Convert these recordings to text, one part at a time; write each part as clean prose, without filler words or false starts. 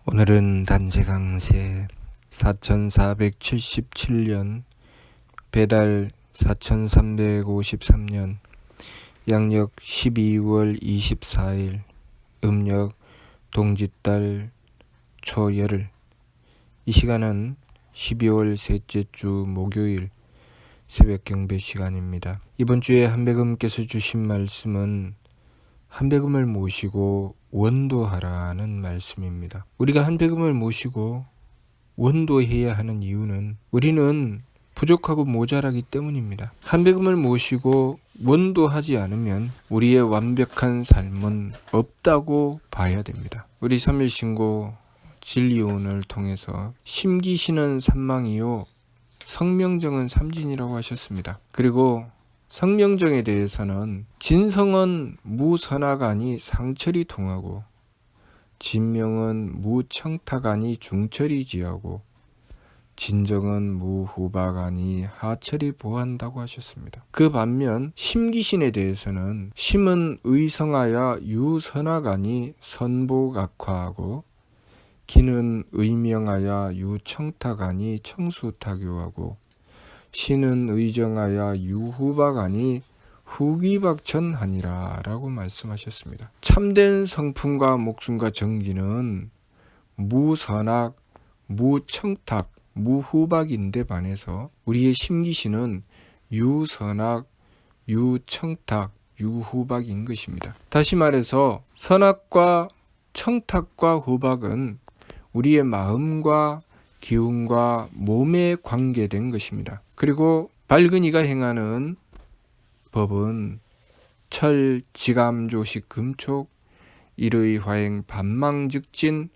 오늘은 단체강세 4477년 배달 4353년 양력 12월 24일 음력 동짓달 초열흘. 이 시간은 12월 셋째 주 목요일 새벽 경배 시간입니다. 이번 주에 한백음께서 주신 말씀은 한백음을 모시고 원도하라는 말씀입니다. 우리가 한백음을 모시고 원도해야 하는 이유는 우리는 부족하고 모자라기 때문입니다. 한백음을 모시고 원도하지 않으면 우리의 완벽한 삶은 없다고 봐야 됩니다. 우리 삼일신고 진리오늘 통해서 심기신은 삼망이요 성명정은 삼진이라고 하셨습니다. 그리고 성명정에 대해서는 진성은 무선악아니 상철이 통하고 진명은 무청탁아니 중철이 지하고 진정은 무후박아니 하철이 보한다고 하셨습니다. 그 반면 심기신에 대해서는 심은 의성하여 유선악아니 선복악화하고 기는 의명하여 유청탁아니 청수탁요하고 신은 의정하여 유후박아니 후기박천하니라 라고 말씀하셨습니다. 참된 성품과 목숨과 정기는 무선악, 무청탁, 무후박인데 반해서 우리의 심기신은 유선악, 유청탁, 유후박인 것입니다. 다시 말해서 선악과 청탁과 후박은 우리의 마음과 기운과 몸에 관계된 것입니다. 그리고 밝은이가 행하는 법은 철, 지감, 조식, 금촉, 일의, 화행, 반망즉진,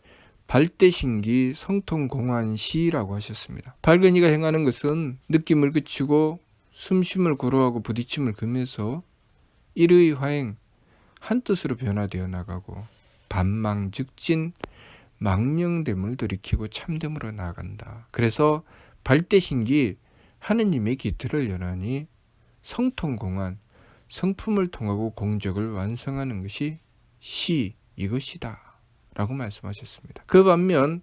발대신기, 성통공환시라고 하셨습니다. 밝은이가 행하는 것은 느낌을 그치고 숨쉼을 고루하고 부딪힘을 금해서 일의, 화행, 한뜻으로 변화되어 나가고 반망즉진, 망령됨을 돌이키고 참됨으로 나아간다. 그래서 발대신기 하느님의 기틀을 연하니 성통공환 성품을 통하고 공적을 완성하는 것이 시 이것이다 라고 말씀하셨습니다. 그 반면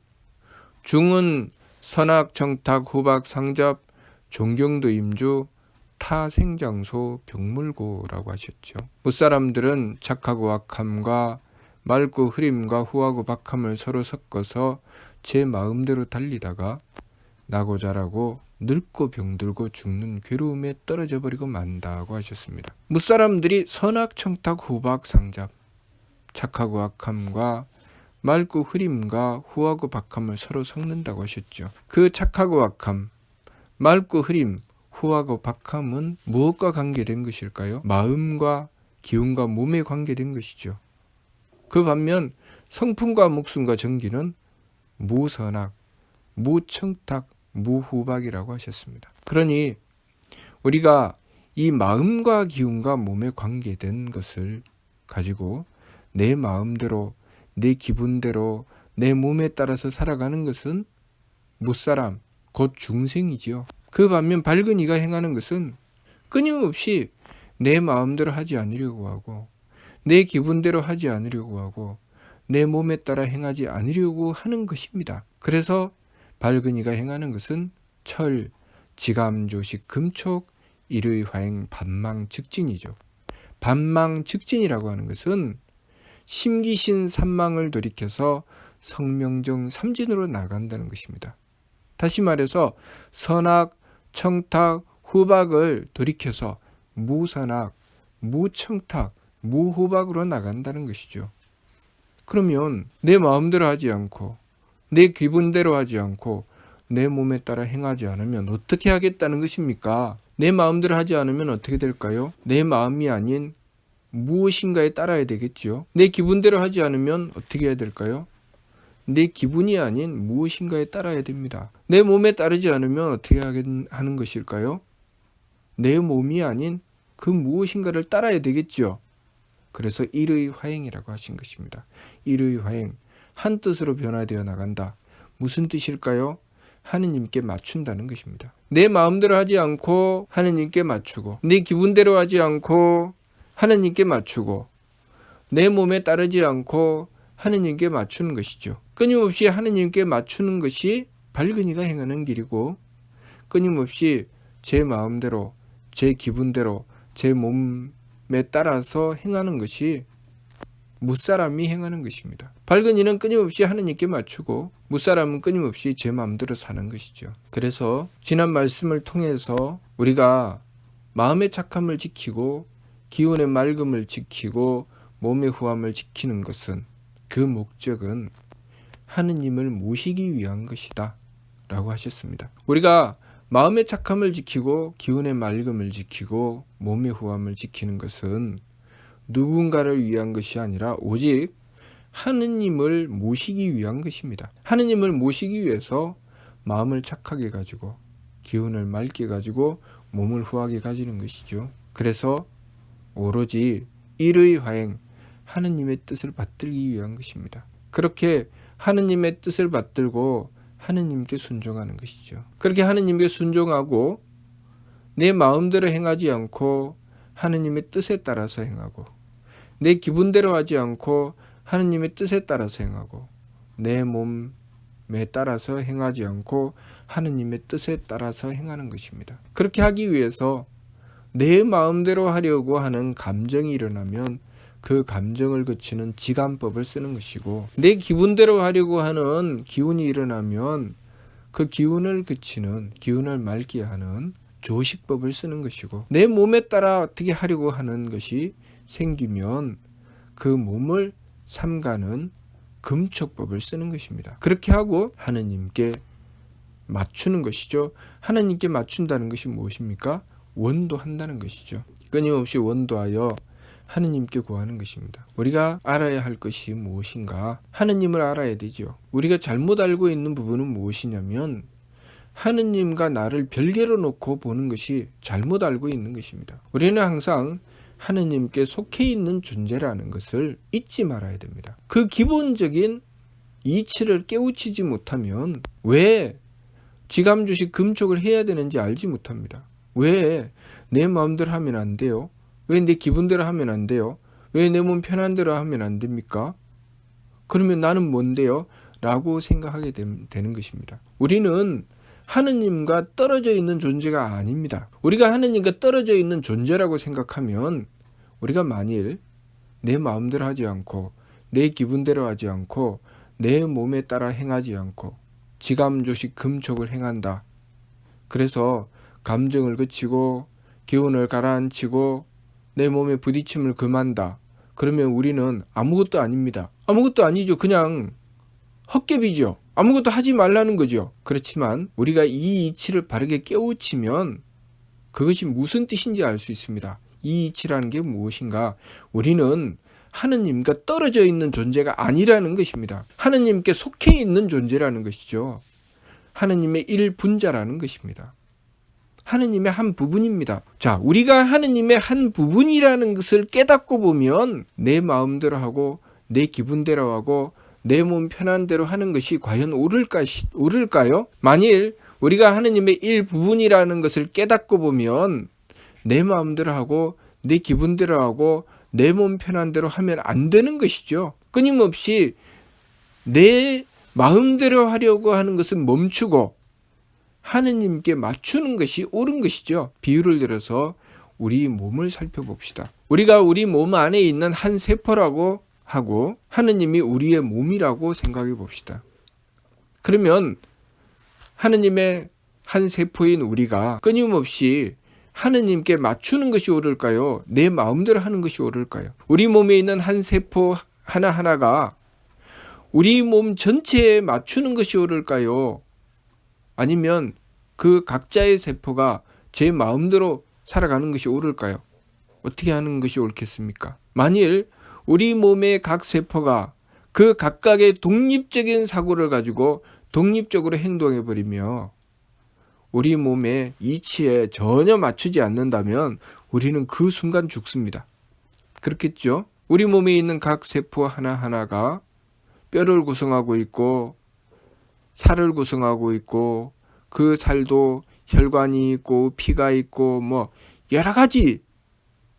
중은 선악 정탁 후박 상잡 존경도 임주 타생장소 병물고라고 하셨죠. 무사람들은 착하고 악함과 맑고 흐림과 후하고 박함을 서로 섞어서 제 마음대로 달리다가 나고 자라고 늙고 병들고 죽는 괴로움에 떨어져 버리고 만다고 하셨습니다. 무사람들이 선악 청탁 후박 상잡 착하고 악함과 맑고 흐림과 후하고 박함을 서로 섞는다고 하셨죠. 그 착하고 악함, 맑고 흐림, 후하고 박함은 무엇과 관계된 것일까요? 마음과 기운과 몸에 관계된 것이죠. 그 반면 성품과 목숨과 정기는 무선악, 무청탁, 무후박이라고 하셨습니다. 그러니 우리가 이 마음과 기운과 몸에 관계된 것을 가지고 내 마음대로, 내 기분대로, 내 몸에 따라서 살아가는 것은 무사람, 곧 중생이지요. 그 반면 밝은 이가 행하는 것은 끊임없이 내 마음대로 하지 않으려고 하고 내 기분대로 하지 않으려고 하고 내 몸에 따라 행하지 않으려고 하는 것입니다. 그래서 밝은 이가 행하는 것은 철, 지감, 조식, 금촉, 일의, 화행, 반망즉진이죠. 반망즉진이라고 하는 것은 심기신 삼망을 돌이켜서 성명정 삼진으로 나간다는 것입니다. 다시 말해서 선악, 청탁, 후박을 돌이켜서 무선악, 무청탁, 무후박으로 나간다는 것이죠. 그러면 내 마음대로 하지 않고 내 기분대로 하지 않고 내 몸에 따라 행하지 않으면 어떻게 하겠다는 것입니까? 내 마음대로 하지 않으면 어떻게 될까요? 내 마음이 아닌 무엇인가에 따라야 되겠죠. 내 기분대로 하지 않으면 어떻게 해야 될까요? 내 기분이 아닌 무엇인가에 따라야 됩니다. 내 몸에 따르지 않으면 어떻게 하는 것일까요? 내 몸이 아닌 그 무엇인가를 따라야 되겠죠. 그래서 일의 화행이라고 하신 것입니다. 일의 화행, 한 뜻으로 변화되어 나간다. 무슨 뜻일까요? 하느님께 맞춘다는 것입니다. 내 마음대로 하지 않고 하느님께 맞추고, 내 기분대로 하지 않고 하느님께 맞추고, 내 몸에 따르지 않고 하느님께 맞추는 것이죠. 끊임없이 하느님께 맞추는 것이 발근이가 행하는 길이고, 끊임없이 제 마음대로, 제 기분대로, 제 몸에 따라서 행하는 것이 무사람이 행하는 것입니다. 발근이는 끊임없이 하느님께 맞추고, 무사람은 끊임없이 제 마음대로 사는 것이죠. 그래서 지난 말씀을 통해서 우리가 마음의 착함을 지키고 기운의 맑음을 지키고 몸의 후함을 지키는 것은, 그 목적은 하느님을 모시기 위한 것이다 라고 하셨습니다. 우리가 마음의 착함을 지키고 기운의 맑음을 지키고 몸의 후함을 지키는 것은 누군가를 위한 것이 아니라 오직 하느님을 모시기 위한 것입니다. 하느님을 모시기 위해서 마음을 착하게 가지고 기운을 맑게 가지고 몸을 후하게 가지는 것이죠. 그래서 오로지 일의 화행, 하느님의 뜻을 받들기 위한 것입니다. 그렇게 하느님의 뜻을 받들고 하느님께 순종하는 것이죠. 그렇게 하느님께 순종하고 내 마음대로 행하지 않고 하느님의 뜻에 따라서 행하고, 내 기분대로 하지 않고 하느님의 뜻에 따라서 행하고, 내 몸에 따라서 행하지 않고 하느님의 뜻에 따라서 행하는 것입니다. 그렇게 하기 위해서 내 마음대로 하려고 하는 감정이 일어나면 그 감정을 그치는 지감법을 쓰는 것이고, 내 기분대로 하려고 하는 기운이 일어나면 그 기운을 그치는, 기운을 맑게 하는 조식법을 쓰는 것이고, 내 몸에 따라 어떻게 하려고 하는 것이 생기면 그 몸을 삼가는 금촉법을 쓰는 것입니다. 그렇게 하고 하느님께 맞추는 것이죠. 하느님께 맞춘다는 것이 무엇입니까? 원도한다는 것이죠. 끊임없이 원도하여 하느님께 구하는 것입니다. 우리가 알아야 할 것이 무엇인가? 하느님을 알아야 되죠. 우리가 잘못 알고 있는 부분은 무엇이냐면, 하느님과 나를 별개로 놓고 보는 것이 잘못 알고 있는 것입니다. 우리는 항상 하느님께 속해 있는 존재라는 것을 잊지 말아야 됩니다. 그 기본적인 이치를 깨우치지 못하면 왜 지감주식 금촉을 해야 되는지 알지 못합니다. 왜 내 마음대로 하면 안 돼요? 왜 내 기분대로 하면 안 돼요? 왜 내 몸 편한 대로 하면 안 됩니까? 그러면 나는 뭔데요? 라고 생각하게 되는 것입니다. 우리는 하느님과 떨어져 있는 존재가 아닙니다. 우리가 하느님과 떨어져 있는 존재라고 생각하면, 우리가 만일 내 마음대로 하지 않고 내 기분대로 하지 않고 내 몸에 따라 행하지 않고 지감조식 금촉을 행한다. 그래서 감정을 그치고 기운을 가라앉히고 내 몸에 부딪힘을 금한다. 그러면 우리는 아무것도 아닙니다. 아무것도 아니죠. 그냥 헛개비죠. 아무것도 하지 말라는 거죠. 그렇지만 우리가 이 이치를 바르게 깨우치면 그것이 무슨 뜻인지 알 수 있습니다. 이 이치라는 게 무엇인가? 우리는 하느님과 떨어져 있는 존재가 아니라는 것입니다. 하느님께 속해 있는 존재라는 것이죠. 하느님의 일분자라는 것입니다. 하느님의 한 부분입니다. 자, 우리가 하느님의 한 부분이라는 것을 깨닫고 보면 내 마음대로 하고 내 기분대로 하고 내 몸 편한 대로 하는 것이 과연 옳을까요? 만일 우리가 하느님의 일부분이라는 것을 깨닫고 보면 내 마음대로 하고 내 기분대로 하고 내 몸 편한 대로 하면 안 되는 것이죠. 끊임없이 내 마음대로 하려고 하는 것은 멈추고 하느님께 맞추는 것이 옳은 것이죠. 비유를 들어서 우리 몸을 살펴봅시다. 우리가 우리 몸 안에 있는 한 세포라고 하고 하느님이 우리의 몸이라고 생각해 봅시다. 그러면 하느님의 한 세포인 우리가 끊임없이 하느님께 맞추는 것이 옳을까요? 내 마음대로 하는 것이 옳을까요? 우리 몸에 있는 한 세포 하나하나가 우리 몸 전체에 맞추는 것이 옳을까요? 아니면 그 각자의 세포가 제 마음대로 살아가는 것이 옳을까요? 어떻게 하는 것이 옳겠습니까? 만일 우리 몸의 각 세포가 그 각각의 독립적인 사고를 가지고 독립적으로 행동해버리며 우리 몸의 이치에 전혀 맞추지 않는다면 우리는 그 순간 죽습니다. 그렇겠죠? 우리 몸에 있는 각 세포 하나하나가 뼈를 구성하고 있고 살을 구성하고 있고 그 살도 혈관이 있고 피가 있고 뭐 여러 가지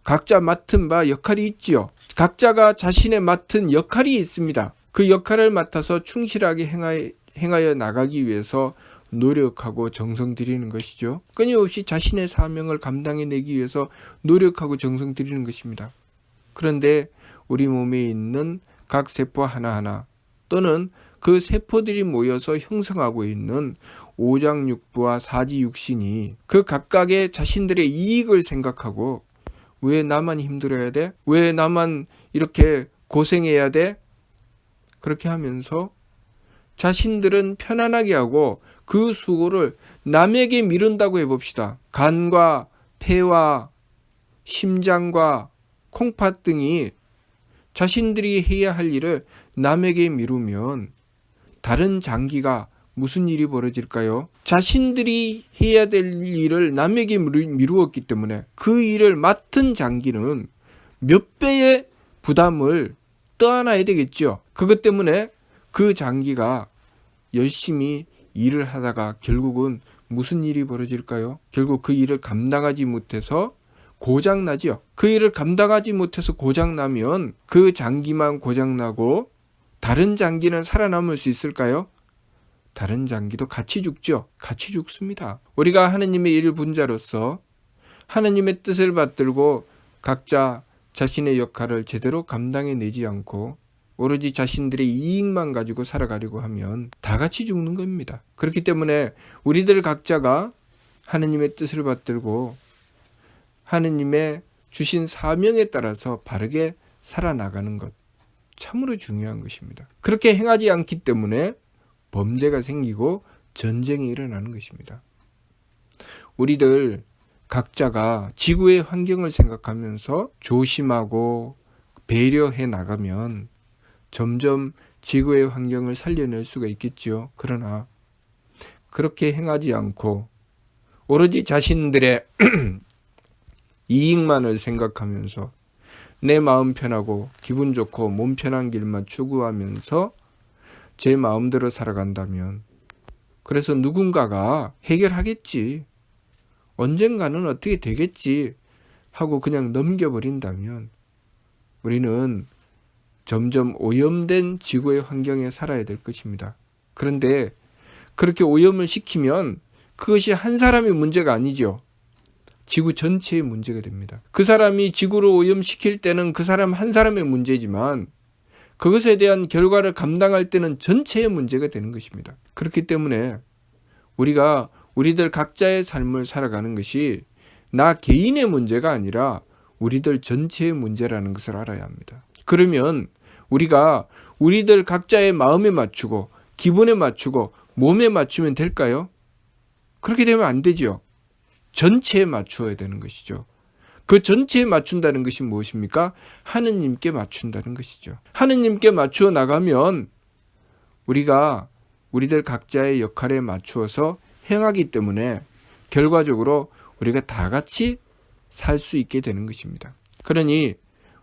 각자 맡은 바 역할이 있지요. 각자가 자신의 맡은 역할이 있습니다. 그 역할을 맡아서 충실하게 행하여 나가기 위해서 노력하고 정성 들이는 것이죠. 끊임없이 자신의 사명을 감당해내기 위해서 노력하고 정성 들이는 것입니다. 그런데 우리 몸에 있는 각 세포 하나하나 또는 그 세포들이 모여서 형성하고 있는 오장육부와 사지육신이 그 각각의 자신들의 이익을 생각하고 왜 나만 힘들어야 돼? 왜 나만 이렇게 고생해야 돼? 그렇게 하면서 자신들은 편안하게 하고 그 수고를 남에게 미룬다고 해봅시다. 간과 폐와 심장과 콩팥 등이 자신들이 해야 할 일을 남에게 미루면 다른 장기가 무슨 일이 벌어질까요? 자신들이 해야 될 일을 남에게 미루었기 때문에 그 일을 맡은 장기는 몇 배의 부담을 떠안아야 되겠죠. 그것 때문에 그 장기가 열심히 일을 하다가 결국은 무슨 일이 벌어질까요? 결국 그 일을 감당하지 못해서 고장나지요. 그 일을 감당하지 못해서 고장나면 그 장기만 고장나고 다른 장기는 살아남을 수 있을까요? 다른 장기도 같이 죽죠. 같이 죽습니다. 우리가 하느님의 일분자로서 하느님의 뜻을 받들고 각자 자신의 역할을 제대로 감당해내지 않고 오로지 자신들의 이익만 가지고 살아가려고 하면 다 같이 죽는 겁니다. 그렇기 때문에 우리들 각자가 하느님의 뜻을 받들고 하느님의 주신 사명에 따라서 바르게 살아나가는 것 참으로 중요한 것입니다. 그렇게 행하지 않기 때문에 범죄가 생기고 전쟁이 일어나는 것입니다. 우리들 각자가 지구의 환경을 생각하면서 조심하고 배려해 나가면 점점 지구의 환경을 살려낼 수가 있겠죠. 그러나 그렇게 행하지 않고 오로지 자신들의 이익만을 생각하면서 내 마음 편하고 기분 좋고 몸 편한 길만 추구하면서 제 마음대로 살아간다면 그래서 누군가가 해결하겠지. 언젠가는 어떻게 되겠지 하고 그냥 넘겨버린다면 우리는 점점 오염된 지구의 환경에 살아야 될 것입니다. 그런데 그렇게 오염을 시키면 그것이 한 사람의 문제가 아니죠. 지구 전체의 문제가 됩니다. 그 사람이 지구를 오염시킬 때는 그 사람 한 사람의 문제지만 그것에 대한 결과를 감당할 때는 전체의 문제가 되는 것입니다. 그렇기 때문에 우리가 우리들 각자의 삶을 살아가는 것이 나 개인의 문제가 아니라 우리들 전체의 문제라는 것을 알아야 합니다. 그러면 우리가 우리들 각자의 마음에 맞추고 기분에 맞추고 몸에 맞추면 될까요? 그렇게 되면 안 되죠. 전체에 맞추어야 되는 것이죠. 그 전체에 맞춘다는 것이 무엇입니까? 하느님께 맞춘다는 것이죠. 하느님께 맞추어 나가면 우리가 우리들 각자의 역할에 맞추어서 행하기 때문에 결과적으로 우리가 다 같이 살 수 있게 되는 것입니다. 그러니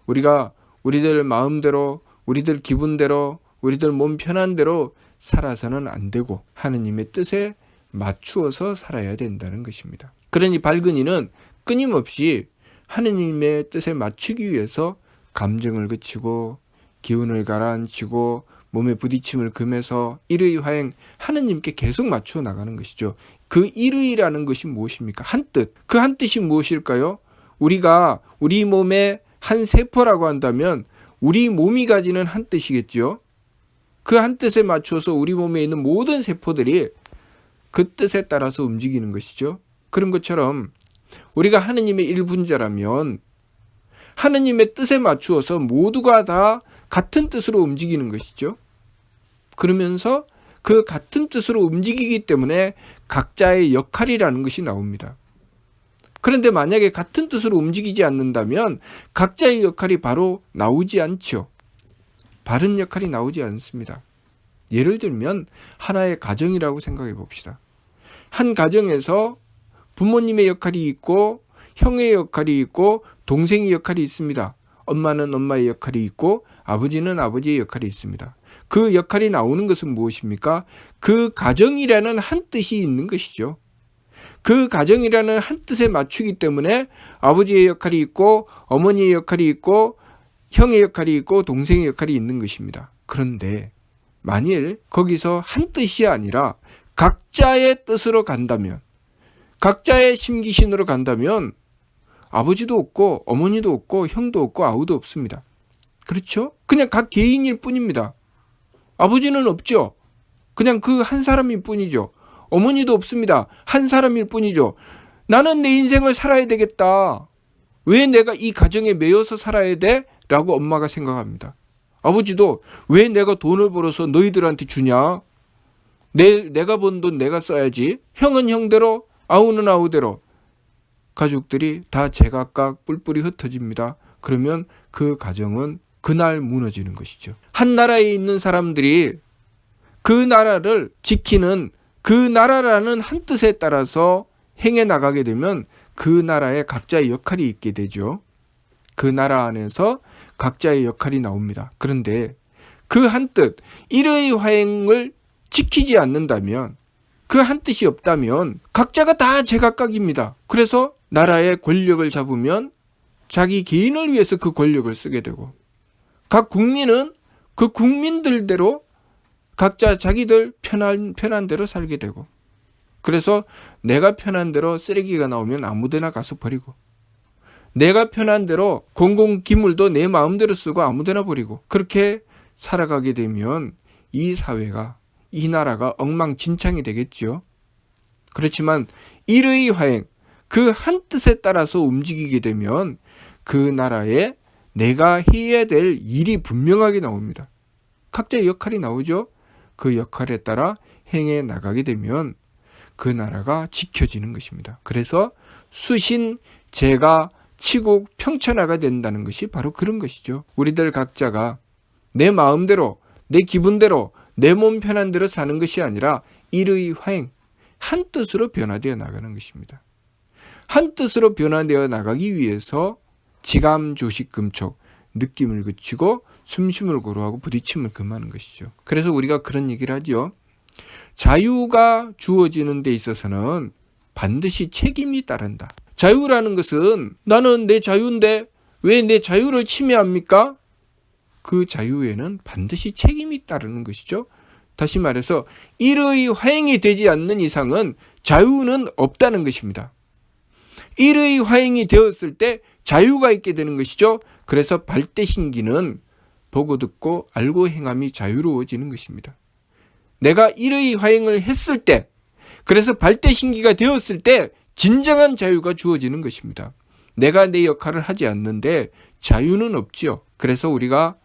우리가 우리들 마음대로 우리들 기분대로 우리들 몸 편한 대로 살아서는 안 되고 하느님의 뜻에 맞추어서 살아야 된다는 것입니다. 그러니 발근이는 끊임없이 하느님의 뜻에 맞추기 위해서 감정을 그치고 기운을 가라앉히고 몸에 부딪힘을 금해서 일의화행 하느님께 계속 맞추어 나가는 것이죠. 그 일의라는 것이 무엇입니까? 한 뜻. 그 한 뜻이 무엇일까요? 우리가 우리 몸의 한 세포라고 한다면 우리 몸이 가지는 한 뜻이겠죠. 그 한 뜻에 맞춰서 우리 몸에 있는 모든 세포들이 그 뜻에 따라서 움직이는 것이죠. 그런 것처럼 우리가 하느님의 일분자라면 하느님의 뜻에 맞추어서 모두가 다 같은 뜻으로 움직이는 것이죠. 그러면서 그 같은 뜻으로 움직이기 때문에 각자의 역할이라는 것이 나옵니다. 그런데 만약에 같은 뜻으로 움직이지 않는다면 각자의 역할이 바로 나오지 않죠. 바른 역할이 나오지 않습니다. 예를 들면 하나의 가정이라고 생각해 봅시다. 한 가정에서 부모님의 역할이 있고 형의 역할이 있고 동생의 역할이 있습니다. 엄마는 엄마의 역할이 있고 아버지는 아버지의 역할이 있습니다. 그 역할이 나오는 것은 무엇입니까? 그 가정이라는 한 뜻이 있는 것이죠. 그 가정이라는 한 뜻에 맞추기 때문에 아버지의 역할이 있고 어머니의 역할이 있고 형의 역할이 있고 동생의 역할이 있는 것입니다. 그런데 만일 거기서 한 뜻이 아니라 각자의 뜻으로 간다면, 각자의 심기신으로 간다면 아버지도 없고 어머니도 없고 형도 없고 아우도 없습니다. 그렇죠? 그냥 각 개인일 뿐입니다. 아버지는 없죠. 그냥 그 한 사람일 뿐이죠. 어머니도 없습니다. 한 사람일 뿐이죠. 나는 내 인생을 살아야 되겠다. 왜 내가 이 가정에 매여서 살아야 돼? 라고 엄마가 생각합니다. 아버지도 왜 내가 돈을 벌어서 너희들한테 주냐? 내가 번 돈 내가 써야지. 형은 형대로, 아우는 아우대로. 가족들이 다 제각각 뿔뿔이 흩어집니다. 그러면 그 가정은 그날 무너지는 것이죠. 한 나라에 있는 사람들이 그 나라를 지키는 그 나라라는 한 뜻에 따라서 행해 나가게 되면 그 나라에 각자의 역할이 있게 되죠. 그 나라 안에서 각자의 역할이 나옵니다. 그런데 그 한 뜻, 일의 화행을 지키지 않는다면, 그 한 뜻이 없다면 각자가 다 제각각입니다. 그래서 나라의 권력을 잡으면 자기 개인을 위해서 그 권력을 쓰게 되고, 각 국민은 그 국민들대로 각자 자기들 편한 대로 살게 되고, 그래서 내가 편한 대로 쓰레기가 나오면 아무데나 가서 버리고, 내가 편한 대로 공공기물도 내 마음대로 쓰고 아무데나 버리고, 그렇게 살아가게 되면 이 사회가, 이 나라가 엉망진창이 되겠죠. 그렇지만 일의 화행, 그 한 뜻에 따라서 움직이게 되면 그 나라에 내가 해야 될 일이 분명하게 나옵니다. 각자의 역할이 나오죠. 그 역할에 따라 행해 나가게 되면 그 나라가 지켜지는 것입니다. 그래서 수신, 제가, 치국, 평천하가 된다는 것이 바로 그런 것이죠. 우리들 각자가 내 마음대로, 내 기분대로, 내 몸 편한 대로 사는 것이 아니라 일의 화행, 한 뜻으로 변화되어 나가는 것입니다. 한 뜻으로 변화되어 나가기 위해서 지감, 조식, 금촉, 느낌을 그치고 숨심을 고루하고 부딪힘을 금하는 것이죠. 그래서 우리가 그런 얘기를 하죠. 자유가 주어지는 데 있어서는 반드시 책임이 따른다. 자유라는 것은 나는 내 자유인데 왜 내 자유를 침해합니까? 그 자유에는 반드시 책임이 따르는 것이죠. 다시 말해서 일의 화행이 되지 않는 이상은 자유는 없다는 것입니다. 일의 화행이 되었을 때 자유가 있게 되는 것이죠. 그래서 발대신기는 보고 듣고 알고 행함이 자유로워지는 것입니다. 내가 일의 화행을 했을 때, 그래서 발대신기가 되었을 때 진정한 자유가 주어지는 것입니다. 내가 내 역할을 하지 않는데 자유는 없지요. 그래서 우리가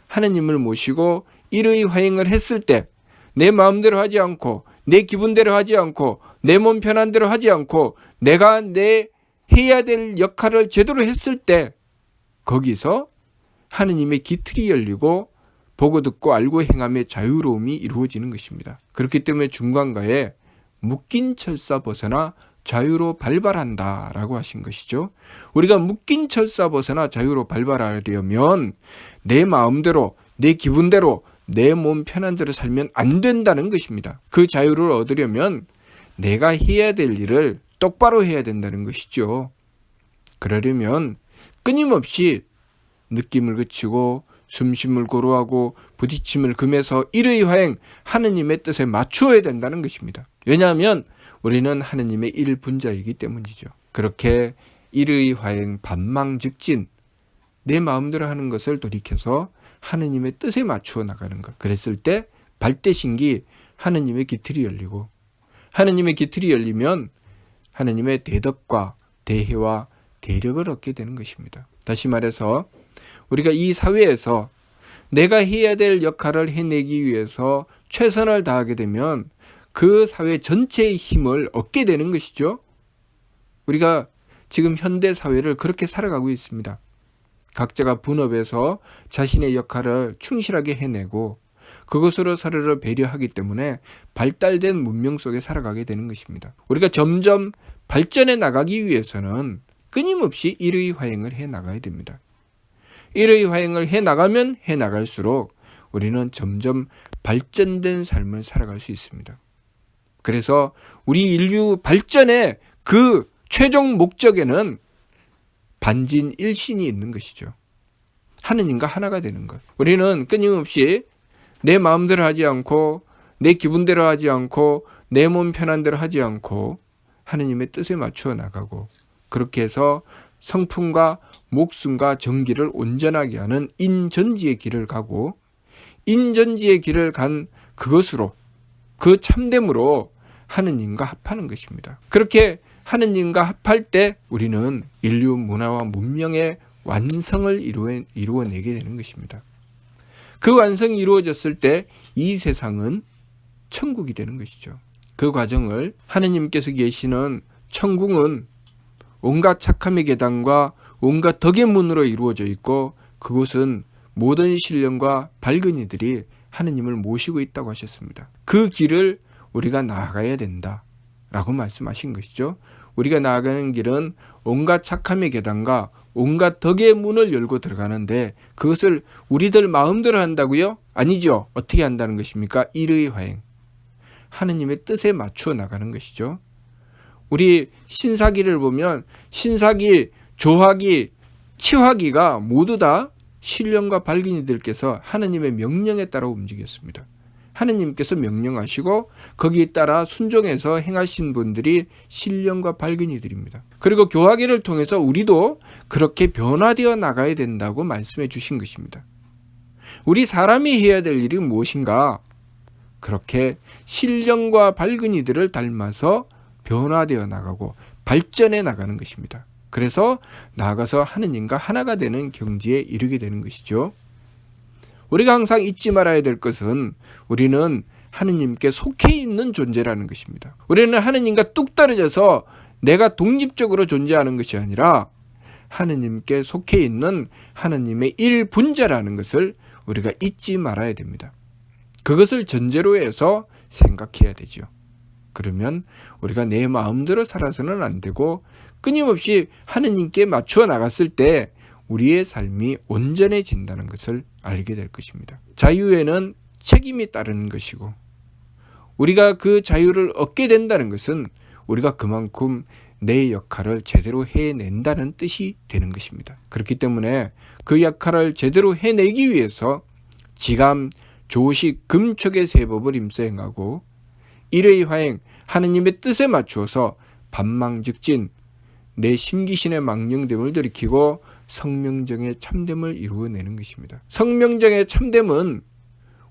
하느님을 모시고 일의 화행을 했을 때 내 마음대로 하지 않고, 내 기분대로 하지 않고, 내 몸 편한 대로 하지 않고, 내가 내 해야 될 역할을 제대로 했을 때 거기서 하느님의 기틀이 열리고 보고 듣고 알고 행함의 자유로움이 이루어지는 것입니다. 그렇기 때문에 중간가에 묶인 철사 벗어나 자유로 발발한다 라고 하신 것이죠. 우리가 묶인 철사 벗어나 자유로 발발하려면 내 마음대로, 내 기분대로, 내 몸 편한 대로 살면 안 된다는 것입니다. 그 자유를 얻으려면 내가 해야 될 일을 똑바로 해야 된다는 것이죠. 그러려면 끊임없이 느낌을 그치고 숨심을 고루하고 부딪힘을 금해서 일의 화행, 하느님의 뜻에 맞추어야 된다는 것입니다. 왜냐하면 우리는 하느님의 일분자이기 때문이죠. 그렇게 일의 화행 반망즉진, 내 마음대로 하는 것을 돌이켜서 하느님의 뜻에 맞추어 나가는 것. 그랬을 때 발대신기, 하느님의 기틀이 열리고, 하느님의 기틀이 열리면 하느님의 대덕과 대혜와 대력을 얻게 되는 것입니다. 다시 말해서 우리가 이 사회에서 내가 해야 될 역할을 해내기 위해서 최선을 다하게 되면 그 사회 전체의 힘을 얻게 되는 것이죠. 우리가 지금 현대 사회를 그렇게 살아가고 있습니다. 각자가 분업해서 자신의 역할을 충실하게 해내고 그것으로 서로를 배려하기 때문에 발달된 문명 속에 살아가게 되는 것입니다. 우리가 점점 발전해 나가기 위해서는 끊임없이 일의 화행을 해 나가야 됩니다. 일의 화행을 해 나가면 해 나갈수록 우리는 점점 발전된 삶을 살아갈 수 있습니다. 그래서 우리 인류 발전의 그 최종 목적에는 반진일신이 있는 것이죠. 하느님과 하나가 되는 것. 우리는 끊임없이 내 마음대로 하지 않고 내 기분대로 하지 않고 내 몸 편한 대로 하지 않고 하느님의 뜻에 맞추어 나가고 그렇게 해서 성품과 목숨과 정기를 온전하게 하는 인전지의 길을 가고 인전지의 길을 간 그것으로 그 참됨으로 하느님과 합하는 것입니다. 그렇게 하느님과 합할 때 우리는 인류 문화와 문명의 완성을 이루어내게 되는 것입니다. 그 완성이 이루어졌을 때 이 세상은 천국이 되는 것이죠. 그 과정을 하느님께서 계시는 천국은 온갖 착함의 계단과 온갖 덕의 문으로 이루어져 있고 그곳은 모든 신령과 밝은 이들이 하느님을 모시고 있다고 하셨습니다. 그 길을 우리가 나아가야 된다라고 말씀하신 것이죠. 우리가 나아가는 길은 온갖 착함의 계단과 온갖 덕의 문을 열고 들어가는데 그것을 우리들 마음대로 한다고요? 아니죠. 어떻게 한다는 것입니까? 일의 화행. 하느님의 뜻에 맞추어 나가는 것이죠. 우리 신사기를 보면 신사기, 조화기, 치화기가 모두 다 신령과 밝은 이들께서 하느님의 명령에 따라 움직였습니다. 하느님께서 명령하시고 거기에 따라 순종해서 행하신 분들이 신령과 밝은 이들입니다. 그리고 교화기를 통해서 우리도 그렇게 변화되어 나가야 된다고 말씀해 주신 것입니다. 우리 사람이 해야 될 일이 무엇인가? 그렇게 신령과 밝은 이들을 닮아서 변화되어 나가고 발전해 나가는 것입니다. 그래서 나아가서 하느님과 하나가 되는 경지에 이르게 되는 것이죠. 우리가 항상 잊지 말아야 될 것은 우리는 하느님께 속해 있는 존재라는 것입니다. 우리는 하느님과 뚝 떨어져서 내가 독립적으로 존재하는 것이 아니라 하느님께 속해 있는 하느님의 일분자라는 것을 우리가 잊지 말아야 됩니다. 그것을 전제로 해서 생각해야 되죠. 그러면 우리가 내 마음대로 살아서는 안 되고 끊임없이 하느님께 맞추어 나갔을 때 우리의 삶이 온전해진다는 것을 알게 될 것입니다. 자유에는 책임이 따르는 것이고 우리가 그 자유를 얻게 된다는 것은 우리가 그만큼 내 역할을 제대로 해낸다는 뜻이 되는 것입니다. 그렇기 때문에 그 역할을 제대로 해내기 위해서 지감, 조식, 금촉의 세법을 임서 행하고 일의 화행, 하느님의 뜻에 맞추어서 반망즉진, 내 심기신의 망령됨을 들이키고 성명정의 참됨을 이루어내는 것입니다. 성명정의 참됨은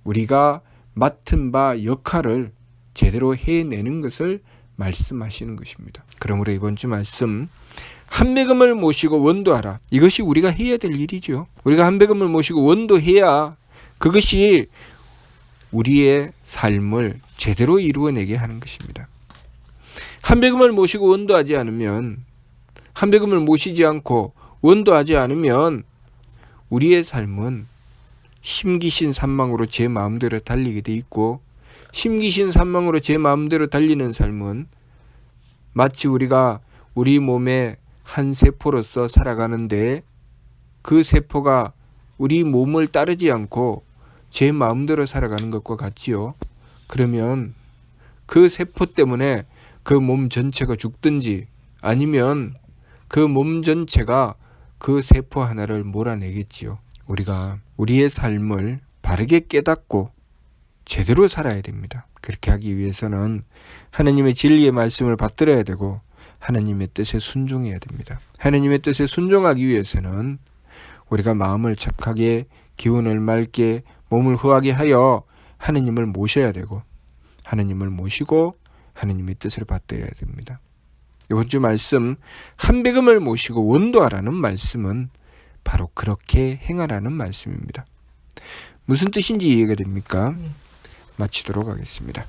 우리가 맡은 바 역할을 제대로 해내는 것을 말씀하시는 것입니다. 그러므로 이번 주 말씀 한배금을 모시고 원도하라. 이것이 우리가 해야 될 일이죠. 우리가 한배금을 모시고 원도해야 그것이 우리의 삶을 제대로 이루어내게 하는 것입니다. 한배금을 모시고 원도하지 않으면 한배금을 모시지 않고 원도하지 않으면 우리의 삶은 심기신 산망으로 제 마음대로 달리게 돼 있고 심기신 산망으로 제 마음대로 달리는 삶은 마치 우리가 우리 몸의 한 세포로서 살아가는데 그 세포가 우리 몸을 따르지 않고 제 마음대로 살아가는 것과 같지요. 그러면 그 세포 때문에 그 몸 전체가 죽든지 아니면 그 몸 전체가 그 세포 하나를 몰아내겠지요. 우리가 우리의 삶을 바르게 깨닫고 제대로 살아야 됩니다. 그렇게 하기 위해서는 하나님의 진리의 말씀을 받들어야 되고 하나님의 뜻에 순종해야 됩니다. 하나님의 뜻에 순종하기 위해서는 우리가 마음을 착하게, 기운을 맑게, 몸을 후하게 하여 하나님을 모셔야 되고 하나님을 모시고 하나님의 뜻을 받들어야 됩니다. 이번 주 말씀 한배금을 모시고 원도하라는 말씀은 바로 그렇게 행하라는 말씀입니다. 무슨 뜻인지 이해가 됩니까? 마치도록 하겠습니다.